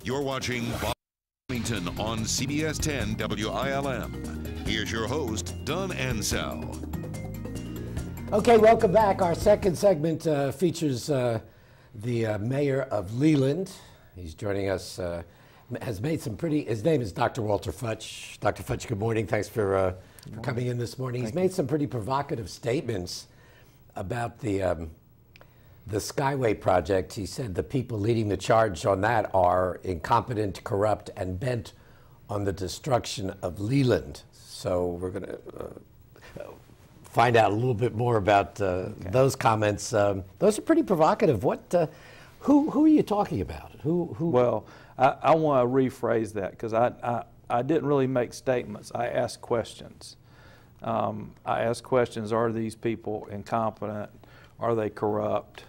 You're watching Washington on CBS 10 WILM. Here's your host, Don Ansell. Okay, welcome back. Our second segment features the mayor of Leland. He's joining us, has made some pretty, his name is Dr. Walter Futch. Dr. Futch, good morning. Thanks for coming in this morning. He's made some pretty provocative statements about the Skyway project. He said the people leading the charge on that are incompetent, corrupt, and bent on the destruction of Leland. So we're going to find out a little bit more about those comments. Those are pretty provocative. What? Who are you talking about? Who? Well, I want to rephrase that because I didn't really make statements. I asked questions. I asked questions: are these people incompetent? Are they corrupt?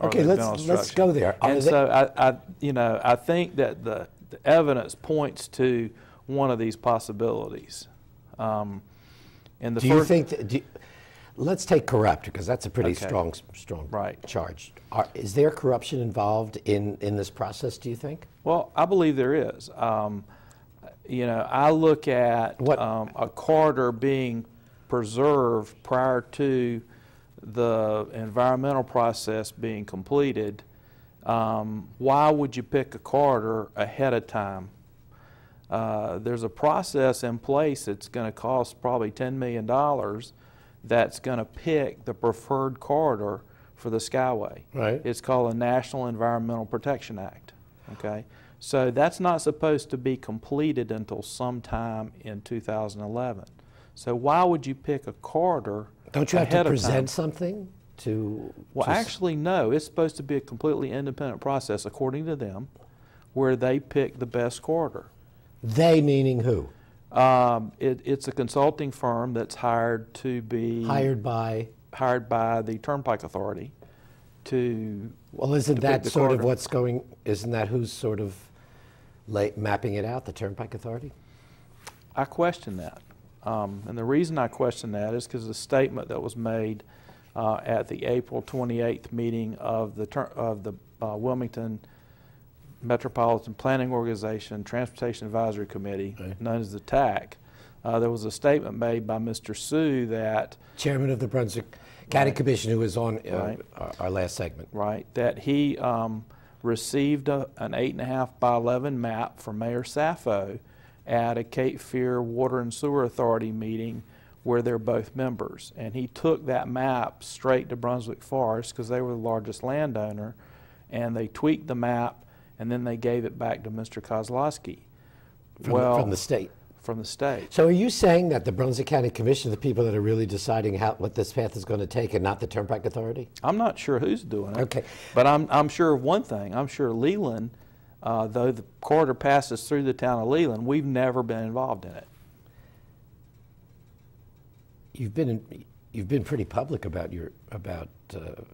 Okay, let's go there. And so I think that the evidence points to one of these possibilities. Let's take corrupt, because that's a pretty strong charge. Is there corruption involved in this process, do you think? Well, I believe there is. I look at a corridor being preserved prior to the environmental process being completed. Why would you pick a corridor ahead of time? There's a process in place that's going to cost probably $10 million that's going to pick the preferred corridor for the Skyway. Right. It's called the National Environmental Protection Act. Okay, so that's not supposed to be completed until sometime in 2011. So why would you pick a corridor? Don't you have to present something to? Well, actually, no. It's supposed to be a completely independent process, according to them, where they pick the best corridor. They meaning who? It's a consulting firm that's hired to be hired by the Turnpike Authority to. Well, isn't that sort of what's going? Isn't that who's sort of mapping it out? The Turnpike Authority. I question that. And the reason I question that is because the statement that was made at the April 28th meeting of the Wilmington Metropolitan Planning Organization Transportation Advisory Committee, known as the TAC, there was a statement made by Mr. Sue, that Chairman of the Brunswick County Commission, who was on our last segment. Right, that he received an 8.5 by 11 map from Mayor Sappho at a Cape Fear Water and Sewer Authority meeting where they're both members. And he took that map straight to Brunswick Forest because they were the largest landowner, and they tweaked the map, and then they gave it back to Mr. Kozlowski. From the state? From the state. So are you saying that the Brunswick County Commission are the people that are really deciding what this path is going to take, and not the Turnpike Authority? I'm not sure who's doing it. Okay. But I'm sure of one thing. I'm sure Leland, though the corridor passes through the town of Leland, we've never been involved in it. You've been pretty public about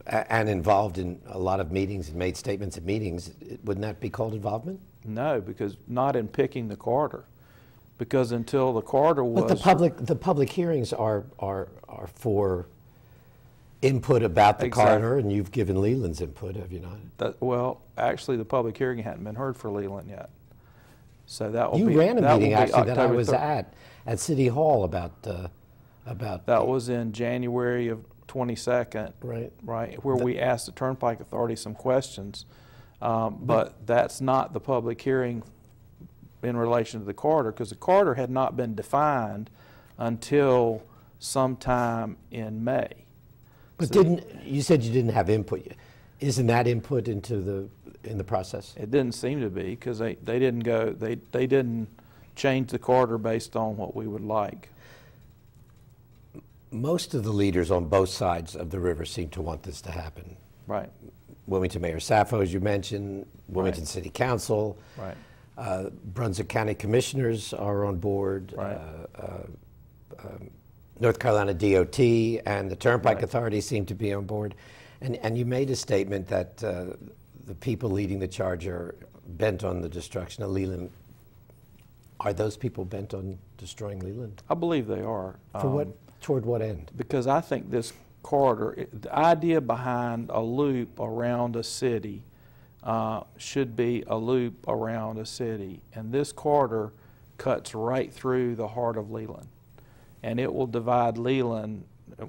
and involved in a lot of meetings and made statements at meetings. Wouldn't that be called involvement? No, because not in picking the corridor. Because until the corridor was, but the public hearings are for input about the corridor, and you've given Leland's input, have you not? Well, actually, the public hearing hadn't been heard for Leland yet. So that will you be. You ran a meeting actually that I was 3rd. at City Hall about. That was in January of 22nd. Right. Where we asked the Turnpike Authority some questions, but that's not the public hearing in relation to the corridor, because the corridor had not been defined until sometime in May. But so you said you didn't have input? Isn't that input in the process? It didn't seem to be, because they didn't change the corridor based on what we would like. Most of the leaders on both sides of the river seem to want this to happen. Right. Wilmington Mayor Sappho, as you mentioned, Wilmington City Council. Right. Brunswick County Commissioners are on board. Right. North Carolina DOT and the Turnpike Authority seem to be on board. And you made a statement that the people leading the charge are bent on the destruction of Leland. Are those people bent on destroying Leland? I believe they are. For what? Toward what end? Because I think this corridor, the idea behind a loop around a city should be a loop around a city. And this corridor cuts right through the heart of Leland. And it will divide Leland,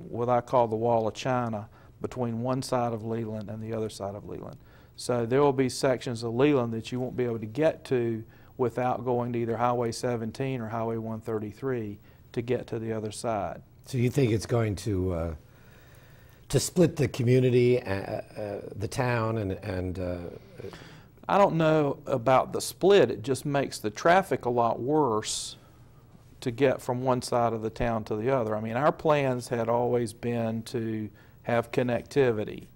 what I call the Wall of China, between one side of Leland and the other side of Leland. So there will be sections of Leland that you won't be able to get to without going to either Highway 17 or Highway 133 to get to the other side. So you think it's going to split the community, the town, and I don't know about the split. It just makes the traffic a lot worse to get from one side of the town to the other. I mean, our plans had always been to have connectivity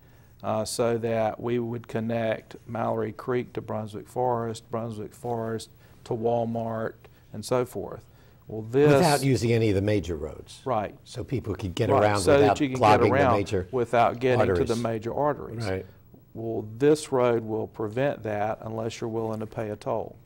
so that we would connect Mallory Creek to Brunswick Forest to Walmart, and so forth. Well, this, without using any of the major roads. Right. So people could get right, around so without that you can clogging get around the major without getting arteries. to the major arteries. Right. Well, this road will prevent that unless you're willing to pay a toll.